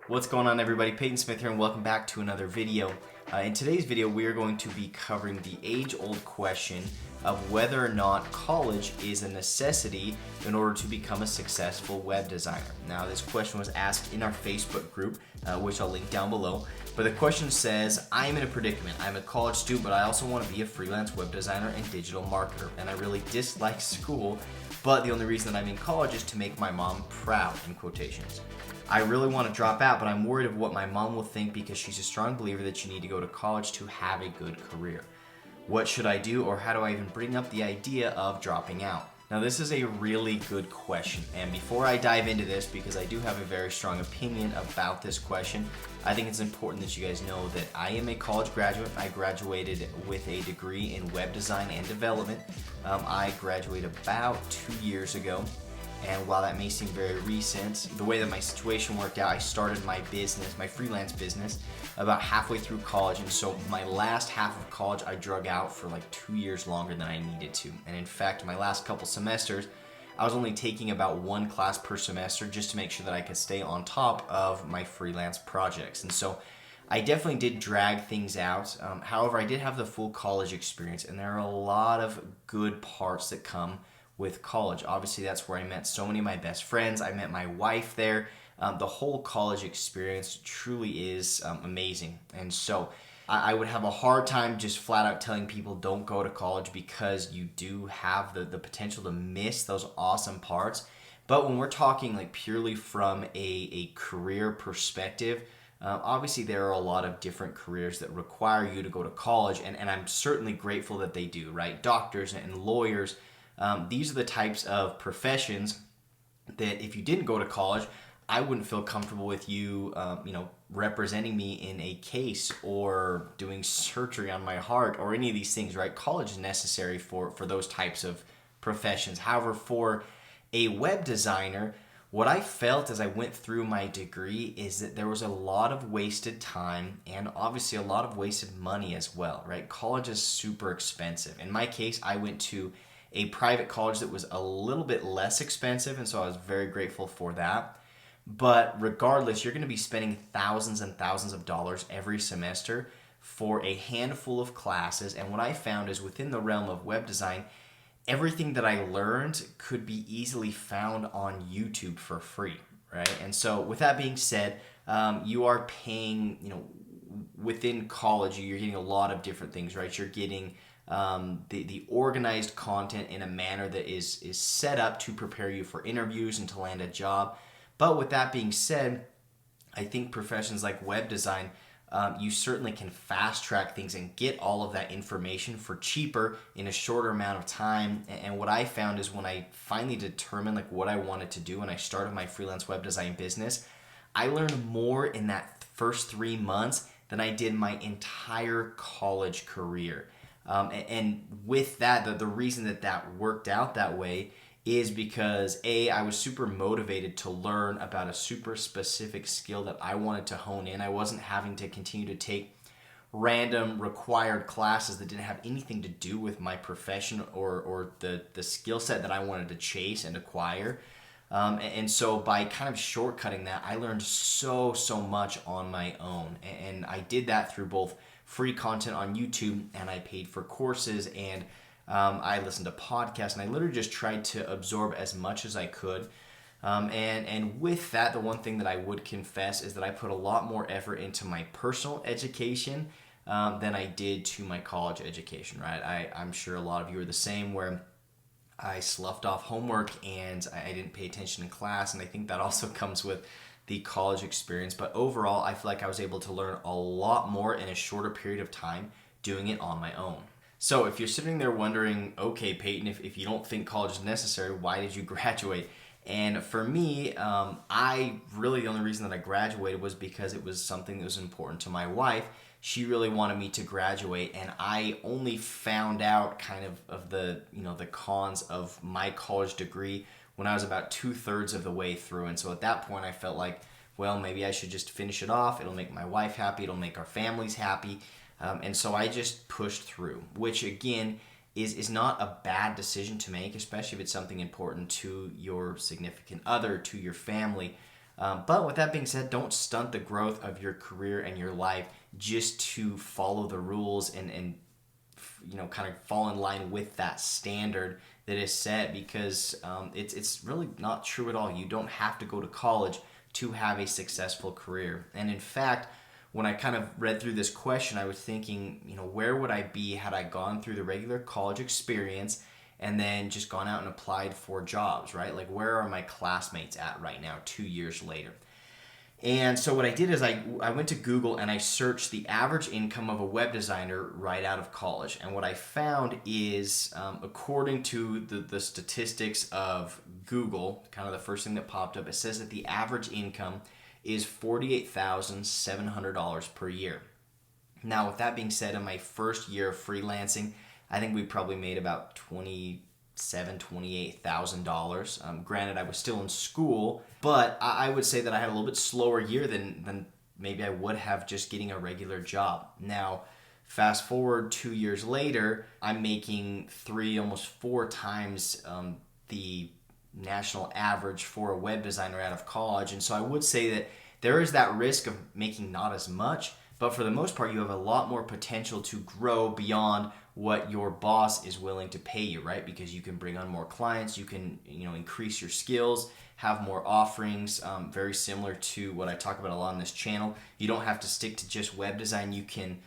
What's going on, everybody? Peyton Smith here and welcome back to another video. In today's video we are going to be covering the age-old question of whether or not college is a necessity in order to become a successful web designer. Now, this question was asked in our Facebook group, which I'll link down below. But the question says, I am in a predicament. I'm a college student, but I also want to be a freelance web designer and digital marketer. And I really dislike school, but the only reason that I'm in college is to make my mom proud, in quotations. I really want to drop out, but I'm worried of what my mom will think because she's a strong believer that you need to go to college to have a good career. What should I do, or how do I even bring up the idea of dropping out? Now, this is a really good question, and before I dive into this, because I do have a very strong opinion about this question, I think it's important that you guys know that I am a college graduate. I graduated with a degree in web design and development. I graduated about 2 years ago. And while that may seem very recent, the way that my situation worked out, I started my business, my freelance business, about halfway through college. And so my last half of college, I drug out for like 2 years longer than I needed to. And in fact, my last couple semesters, I was only taking about one class per semester just to make sure that I could stay on top of my freelance projects. And so I definitely did drag things out. However, I did have the full college experience, and there are a lot of good parts that come with college. Obviously, that's where I met so many of my best friends. I met my wife there. The whole college experience truly is amazing. And so I would have a hard time just flat out telling people don't go to college, because you do have the potential to miss those awesome parts. But when we're talking like purely from a career perspective, obviously there are a lot of different careers that require you to go to college, and I'm certainly grateful that they do, right? Doctors and lawyers. These are the types of professions that if you didn't go to college, I wouldn't feel comfortable with you, representing me in a case or doing surgery on my heart or any of these things, right? College is necessary for those types of professions. However, for a web designer, what I felt as I went through my degree is that there was a lot of wasted time and obviously a lot of wasted money as well, right? College is super expensive. In my case, I went to a private college that was a little bit less expensive, and so I was very grateful for that. But regardless, you're going to be spending thousands and thousands of dollars every semester for a handful of classes. And what I found is within the realm of web design, everything that I learned could be easily found on YouTube for free, right? And so with that being said, you are paying, within college, you're getting a lot of different things, right? You're getting the organized content in a manner that is set up to prepare you for interviews and to land a job. But with that being said, I think professions like web design, you certainly can fast track things and get all of that information for cheaper in a shorter amount of time. And what I found is when I finally determined like what I wanted to do and I started my freelance web design business, I learned more in that first 3 months than I did my entire college career. And with that, the reason that worked out that way is because I was super motivated to learn about a super specific skill that I wanted to hone in. I wasn't having to continue to take random required classes that didn't have anything to do with my profession or the skill set that I wanted to chase and acquire. And so by kind of shortcutting that, I learned so much on my own. And I did that through both free content on YouTube, and I paid for courses, and I listened to podcasts, and I literally just tried to absorb as much as I could. And with that, the one thing that I would confess is that I put a lot more effort into my personal education than I did to my college education, right? I'm sure a lot of you are the same, where I sloughed off homework and I didn't pay attention in class, and I think that also comes with the college experience. But overall, I feel like I was able to learn a lot more in a shorter period of time doing it on my own. So if you're sitting there wondering, okay, Peyton, if you don't think college is necessary, why did you graduate? And for me, I really, the only reason that I graduated was because it was something that was important to my wife. She really wanted me to graduate, and I only found out kind of the cons of my college degree when I was about 2/3 of the way through. And so at that point I felt like, well, maybe I should just finish it off. It'll make my wife happy. It'll make our families happy. And so I just pushed through, which again is not a bad decision to make, especially if it's something important to your significant other, to your family. But with that being said, don't stunt the growth of your career and your life just to follow the rules and kind of fall in line with that standard that is set, because it's really not true at all. You don't have to go to college to have a successful career. And in fact, when I kind of read through this question, I was thinking, where would I be had I gone through the regular college experience and then just gone out and applied for jobs, right? Like, where are my classmates at right now, 2 years later? And so what I did is I went to Google and I searched the average income of a web designer right out of college. And what I found is, according to the statistics of Google, kind of the first thing that popped up, it says that the average income is $48,700 per year. Now, with that being said, in my first year of freelancing, I think we probably made about $28,000. Granted, I was still in school, but I would say that I had a little bit slower year than maybe I would have just getting a regular job. Now, fast forward 2 years later, I'm making 3, almost 4 times the national average for a web designer out of college. And so I would say that there is that risk of making not as much, but for the most part, you have a lot more potential to grow beyond what your boss is willing to pay you, right? Because you can bring on more clients, you can increase your skills, have more offerings, very similar to what I talk about a lot on this channel. You don't have to stick to just web design. You can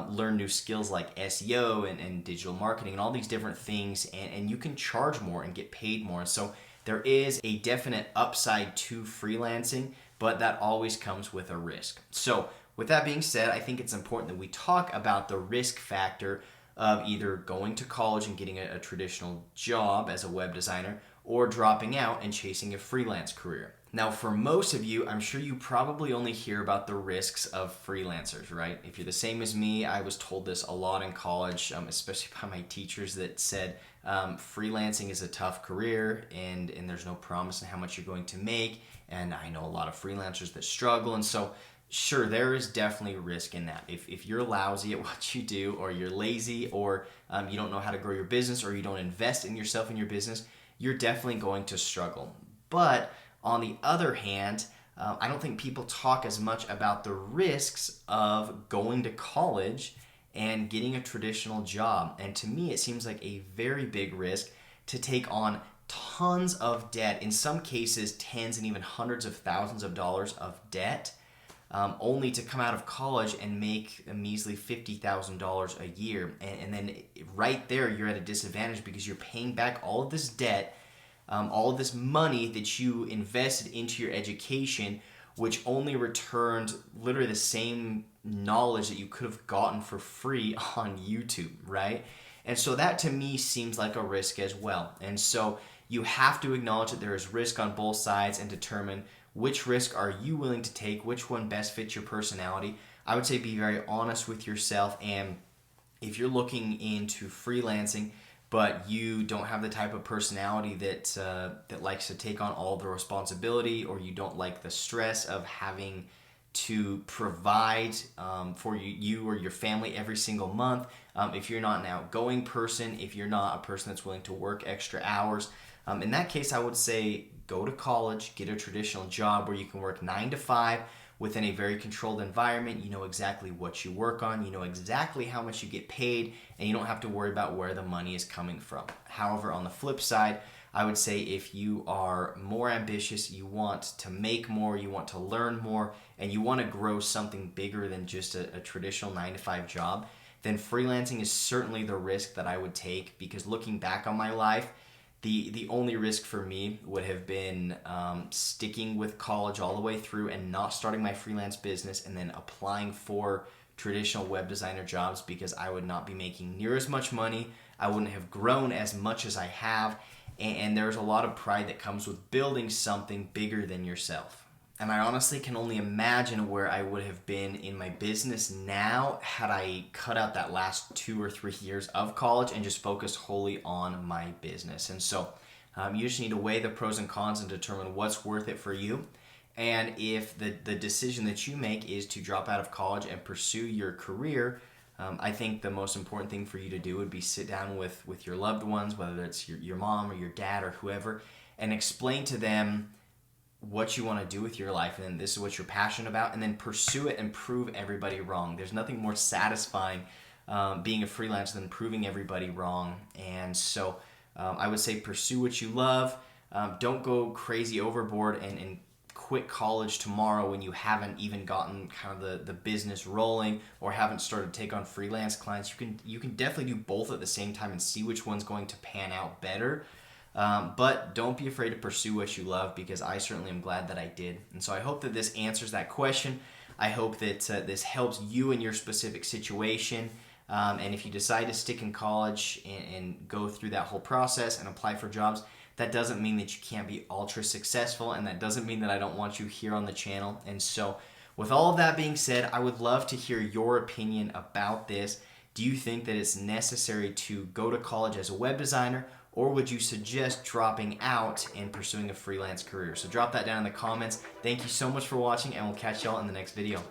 learn new skills like SEO and digital marketing and all these different things, and you can charge more and get paid more. So there is a definite upside to freelancing, but that always comes with a risk. So with that being said, I think it's important that we talk about the risk factor of either going to college and getting a traditional job as a web designer, or dropping out and chasing a freelance career. Now, for most of you, I'm sure you probably only hear about the risks of freelancers, right? If you're the same as me, I was told this a lot in college, especially by my teachers that said freelancing is a tough career and there's no promise in how much you're going to make. And I know a lot of freelancers that struggle. And so sure, there is definitely risk in that. If you're lousy at what you do, or you're lazy, or you don't know how to grow your business, or you don't invest in yourself and your business, you're definitely going to struggle. But on the other hand, I don't think people talk as much about the risks of going to college and getting a traditional job. And to me, it seems like a very big risk to take on tons of debt, in some cases tens and even hundreds of thousands of dollars of debt, only to come out of college and make a measly $50,000 a year. And then right there, you're at a disadvantage because you're paying back all of this debt, all of this money that you invested into your education, which only returned literally the same knowledge that you could have gotten for free on YouTube, right? And so that to me seems like a risk as well. And so you have to acknowledge that there is risk on both sides and determine which risk are you willing to take, which one best fits your personality. I would say be very honest with yourself, and if you're looking into freelancing but you don't have the type of personality that likes to take on all the responsibility, or you don't like the stress of having to provide for you or your family every single month, if you're not an outgoing person, if you're not a person that's willing to work extra hours, in that case I would say go to college, get a traditional job where you can work 9 to 5 within a very controlled environment. You know exactly what you work on, you know exactly how much you get paid, and you don't have to worry about where the money is coming from. However, on the flip side, I would say if you are more ambitious, you want to make more, you want to learn more, and you want to grow something bigger than just a traditional 9 to 5 job, then freelancing is certainly the risk that I would take, because looking back on my life, the only risk for me would have been sticking with college all the way through and not starting my freelance business and then applying for traditional web designer jobs, because I would not be making near as much money. I wouldn't have grown as much as I have. And there's a lot of pride that comes with building something bigger than yourself. And I honestly can only imagine where I would have been in my business now had I cut out that last 2 or 3 years of college and just focused wholly on my business. And so you just need to weigh the pros and cons and determine what's worth it for you. And if the decision that you make is to drop out of college and pursue your career, I think the most important thing for you to do would be sit down with your loved ones, whether it's your mom or your dad or whoever, and explain to them what you want to do with your life, and then this is what you're passionate about, and then pursue it and prove everybody wrong. There's nothing more satisfying being a freelancer than proving everybody wrong. And so I would say pursue what you love. Don't go crazy overboard and quit college tomorrow when you haven't even gotten kind of the business rolling or haven't started to take on freelance clients. You can definitely do both at the same time and see which one's going to pan out better. But don't be afraid to pursue what you love, because I certainly am glad that I did. And so I hope that this answers that question. I hope that this helps you in your specific situation. And if you decide to stick in college and go through that whole process and apply for jobs, that doesn't mean that you can't be ultra successful, and that doesn't mean that I don't want you here on the channel. And so with all of that being said, I would love to hear your opinion about this. Do you think that it's necessary to go to college as a web designer, or would you suggest dropping out and pursuing a freelance career? So drop that down in the comments. Thank you so much for watching, and we'll catch y'all in the next video.